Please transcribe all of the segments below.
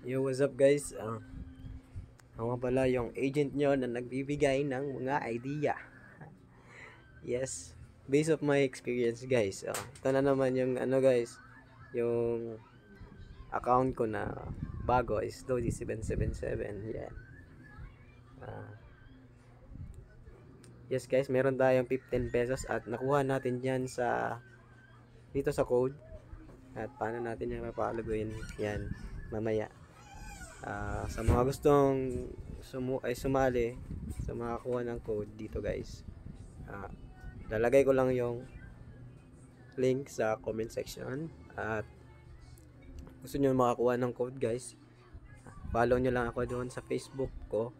Yo, what's up guys? Ako pala yung agent nyo na nagbibigay ng mga idea. Yes, based of my experience guys. Ito na naman yung guys, yung account ko na bago is Lodi777. Yan. Yes guys, meron tayong 15 pesos at nakuha natin yan dito sa code. At paano natin yan mapapalaguin yan mamaya. Sa mga gustong sumali sa makakuha ng code dito guys, lalagay ko lang yung link sa comment section. At gusto nyo makakuha ng code guys, follow nyo lang ako doon sa Facebook ko,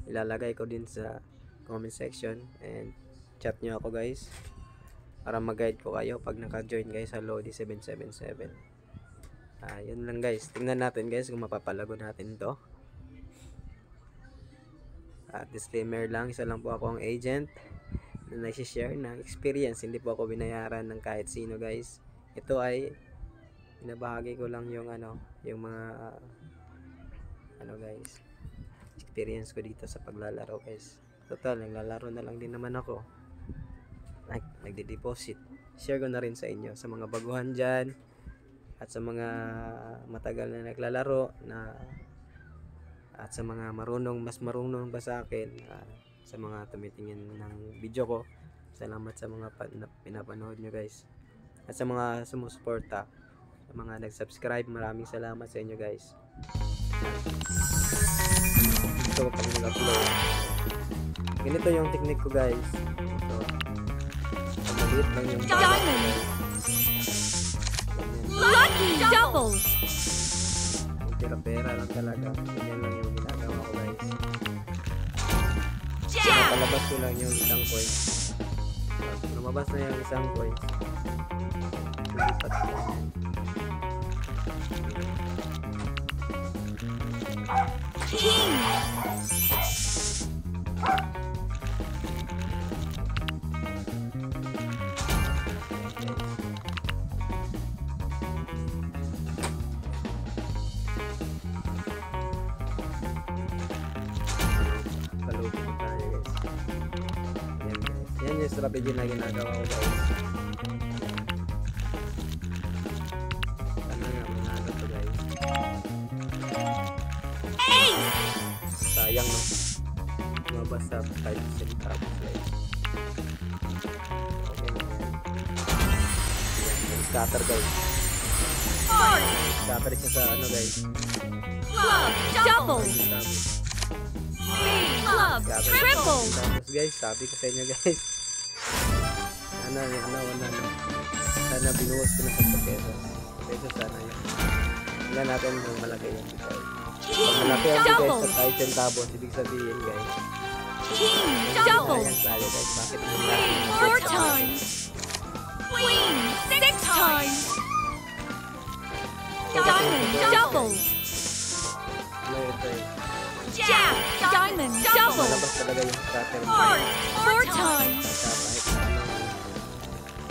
ilalagay ko din sa comment section, and chat nyo ako guys para mag-guide ko kayo pag naka-join guys sa Lodi777. Yun lang guys, tingnan natin guys kung mapapalago natin to. Disclaimer lang, isa lang po ako ang agent na nag-share ng experience, hindi po ako binayaran ng kahit sino guys. Ito ay binabahagi ko lang yung mga guys, experience ko dito sa paglalaro guys. Total, naglalaro na lang din naman ako, nagde-deposit. Share ko na rin sa inyo, sa mga baguhan dyan at sa mga matagal na naglalaro at sa mga mas marunong pa sa akin, sa mga tumitingin ng video ko. Salamat sa mga pinapanood nyo guys, at sa mga sumusuporta, sa mga nag-subscribe, maraming salamat sa inyo guys. Ito pag nag-upload, ganito yung technique ko guys. Ito, maliit lang yung Lucky double! Pera lang talaga. Ganyan lang yung ginagawa ko guys. Jam! Palabas ko lang yung isang coin. Lumabas na yung isang coin. Lipat ko. King! Yan yung strategy na ginagawa ko guys. Ano nga manalo to guys. Sayang no, lumabas sa 5 centavos guys. Okay na yan. Yan, scatter guys. Scatter siya sa guys, Double! Club triple! Tapos guys, sabi ko sa inyo guys, sana binuwas ko na sa pesos. Sana yun. Tingnan natin kung malaki yan guys. Pag malaki yan guys sa 5 centavos, ibig sabihin guys, King double! ayan tayo guys. Bakit hindi natin 4 times! Queen 6 times! Diamond double! ito eh. Jack diamond double! Malabas talaga yung scatter. 4 times!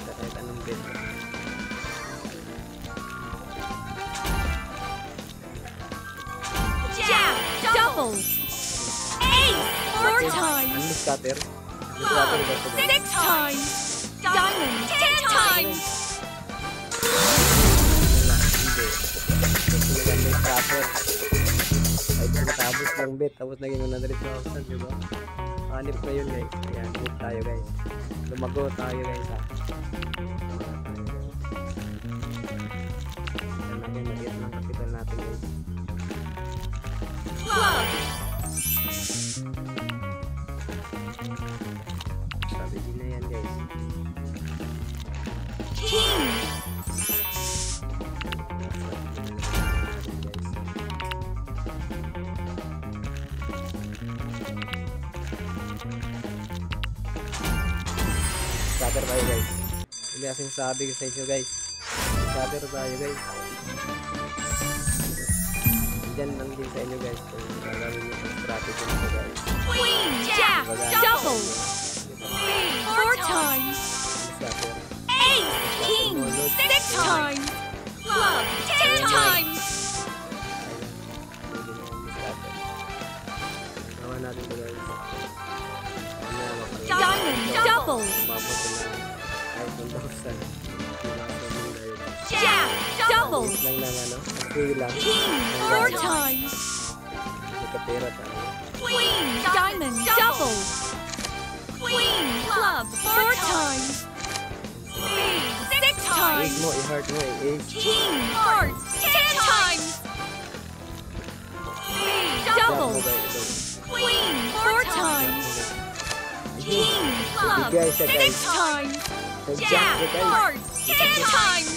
Kahit anong bit. Jack double! Ace 4 times! Ano yung scatter? Yung Club scatter ba ito guys? 6 times! Diamond 10 times! Wala, hindi. Kasi maganda yung scatter. 5 centavos lang bet, tapos naging 100,000, diba? Hanip na yun guys. Ayan, move tayo guys. Lumago tayo guys ha. Ayan natin, mag-get ng kapital natin guys. Club! Sabi din na yan guys. King! Scatter tayo guys. Hindi kasing sabi ko sa inyo guys. Scatter tayo guys. Diyan lang din sa inyo guys kung gagawin nyo yung strategy nito guys. Queen Jack double! 4 times! Scatter. Ace King 6 times! Club 10 times! double, Umabot na kahit 1,000. jack, double, Maliit lang ng ano, free lang. king, 4 times, May kapera tayo. queen, diamond, double, queen, club, 4 times, spade, 6 Ace times, mo, i-heart mo, ace. king, heart, 10 times, spade, double, queen, 4 times, king, club, Bigay siya, 6 guys. times, Nag-jack jack, siya, guys. heart, 10 times,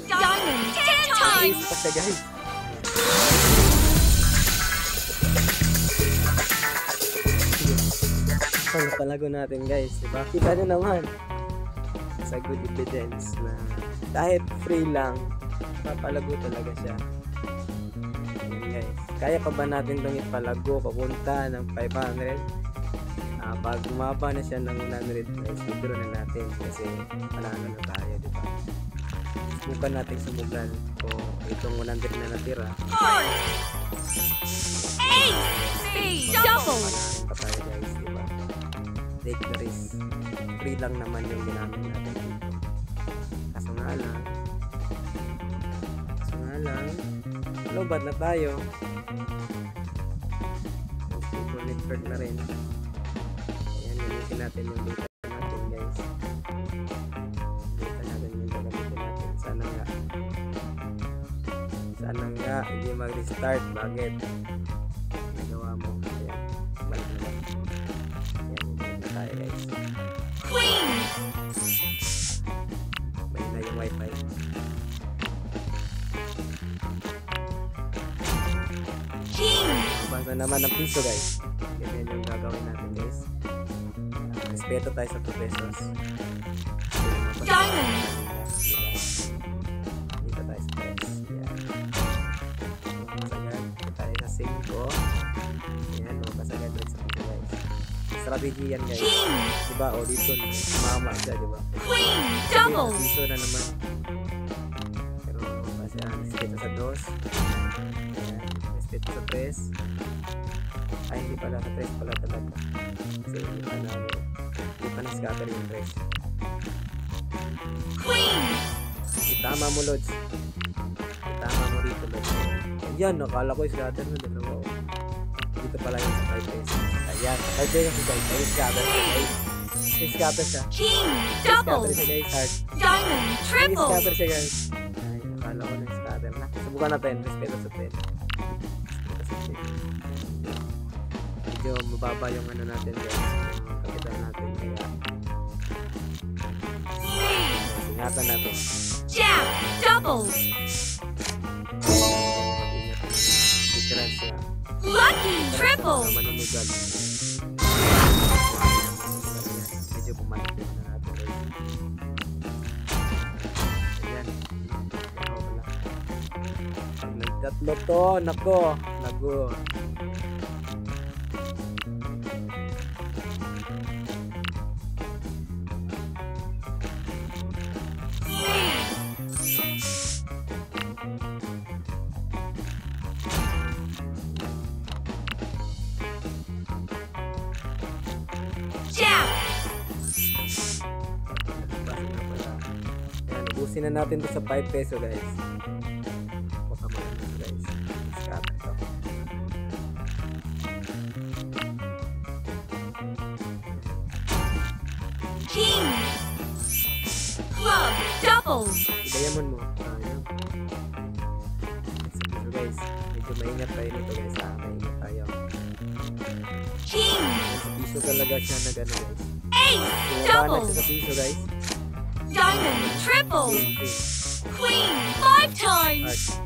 diamond, 10 times, Ace pa siya, guys. Ang palago natin, guys, diba? Kita nyo naman sa good evidence na kahit free lang, papalago talaga siya. Yan, guys. Kaya pa ba natin itong ipalago papunta ng 500? Pag umaba na siya ng 100, guys, withdraw na natin kasi panalo na tayo, diba? Subukan natin sumugan kung itong 100 na natira. heart, ace, spade, double, Panahin pa tayo, guys, diba? Take the risk. Free lang naman yung ginamit natin dito. Kaso nga lang, lobat na tayo. Super network na rin. Ayan, gamitin natin yung data natin, guys. Data natin yung gagamitin natin. Sana nga hindi mag-restart. Bakit? Nagawa mo. Ayan, balik na lang. Ayan, balik na tayo, guys. queen, May na yung wifi. king, Basta naman ng piso, guys. Ganyan yung gagawin natin, guys. Respeto tayo sa 2 pesos. Diamond. Dito tayo sa 3. Yan. Kasagad. Dito tayo sa 5. Yan. Kasagad tayo sa piso, guys. Strategy yan, guys. king, Diba? O dito, mama siya, diba? queen, Sabi, double, piso na naman. Pero kasi respeto sa 2. Ayan. Respeto sa 3. Ay, hindi pala. Sa 3 pala talaga. Kasi hindi pa na-scatter yung 3. queen, Itama mo, Lods. Itama mo rito, Lods. Ayan, nakala ko scatter na dalawa. Oh. Dito pala yung sa 5 pesos. Ayan, 5 pesos, guys. Ay, scatter siya, guys. Ay, scatter siya. king, Scatter double, siya, guys. Hard. diamond, Ay, triple, scatter siya, guys. Ay, nakala ko na scatter na. Subukan natin. Respeto sa 10. Respeto sa 10. Medyo mababa yung ano natin, guys. Yung kapital natin. Kaya, spade, ingatan natin. jack, double, Mag-ingat ng difference siya. lucky, triple, Na manunugan. Medyo bumalik yung na natin, guys. Ayan. Ako pala. Pag nagtatlo to, nako, lago. jack, Basta na pala. Ayan, ubusin na natin to sa 5 peso, guys. Baka malamig, guys. Scatter to. king, club, double, I-diamond mo. Ayun. So, guys, medyo maingat tayo nito, guys. Maingat tayo. king, Ayan, sa piso talaga siya na gano'n, guys. ace, Bumaba na double, siya sa piso, guys. diamond, triple, King, king. queen, 5 times, Heart.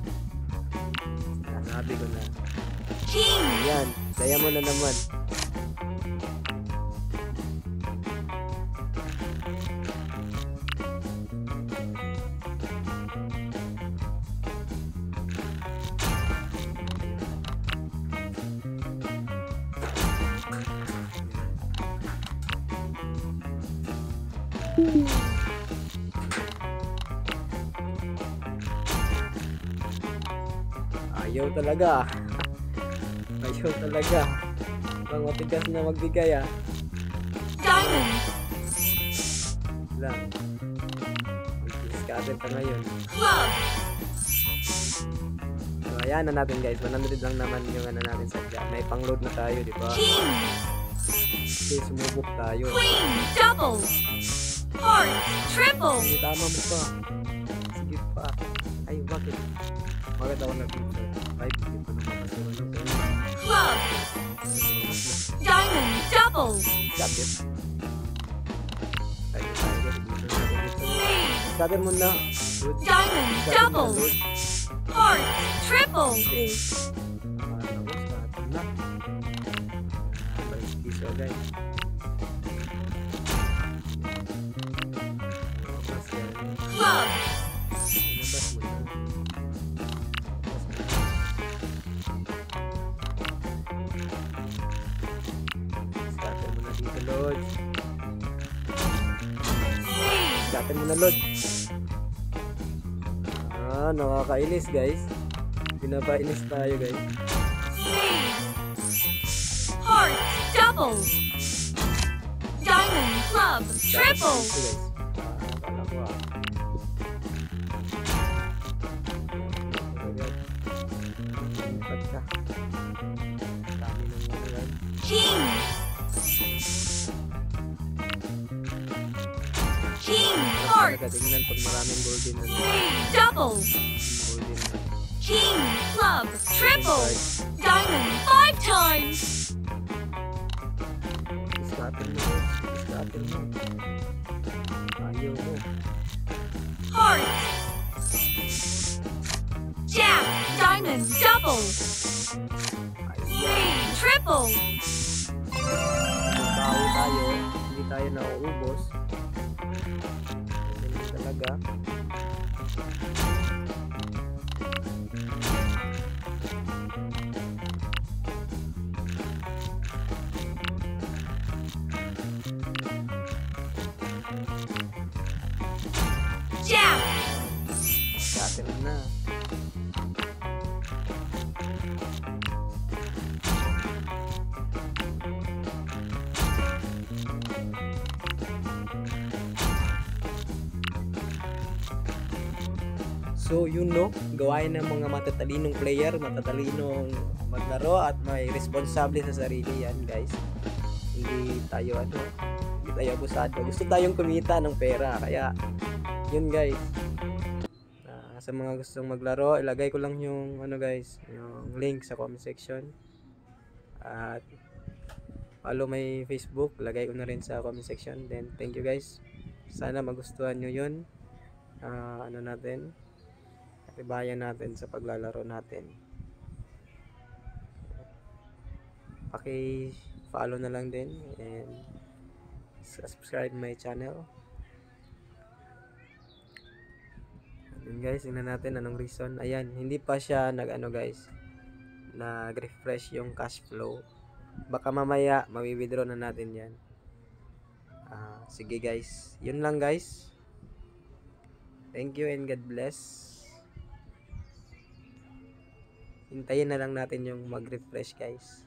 Sabi ko na. king, Ayan, diamond na naman. Ayaw talaga. Ayaw talaga. Ang matigas na magbigay, ah. diamond, lang. Mag-scatter ka ngayon. Club. So, ayan na natin guys. 100 lang naman yung ano natin sadya. May pang-load na tayo, di ba? King. Okay, sumubok tayo. Queen. Double. Heart. Triple. Hindi, tama mo pa. Sige pa. Ay, bakit? Bakit ako nag-picture? 5, hindi pa naman masuro ng pera. Club. Diamond. Double. Scatter. Ay, tayo guys. Dito natin dito. Spade. Scatter mo na. Load. Diamond. Scatter mo na, Double. load. Heart. Triple. Okay. Ano ko, scatter na. Balik piso guys. Mas yan. Club. Inabas mo na. Inabas mo na. Scatter mo na dito, Lord. Spade. Scatter mo na, Lord. Nakakainis, guys. Pinapainis tayo, guys. Spade. Heart. Double. Diamond. Club. Triple. Ito, guys. Akala ko, Lipat ka. Dami ng ano, guys. King. King. Heart. Talaga, tingnan pag maraming golden na. Spade. Double. Golden na. King. Club. Triple. Diamond. 5 times. Scatter mo, Lord. Scatter mo. Ayaw mo. Heart. Jack. Diamond. Double. Spade. Triple. Bawi tayo, hindi tayo nauubos. Ganyan talaga. Jack. Scatter mo na. So, yun no, gawain ng mga matatalinong player, matatalinong maglaro at may responsable sa sarili yan, guys. Hindi tayo abusado. Gusto tayong kumita ng pera, kaya yun guys. Sa mga gustong maglaro, ilagay ko lang yung guys, yung link sa comment section. At follow my Facebook, lagay ko na rin sa comment section. Then thank you guys. Sana magustuhan nyo yun. Natin katibayan natin sa paglalaro natin. Paki-follow na lang din and subscribe my channel. Yun guys, tingnan natin anong reason. Ayan, hindi pa siya guys, nag-refresh yung cash flow. Baka mamaya mawi-withdraw na natin yan. Sige guys, yun lang guys. Thank you and God bless. Hintayin na lang natin yung mag-refresh guys.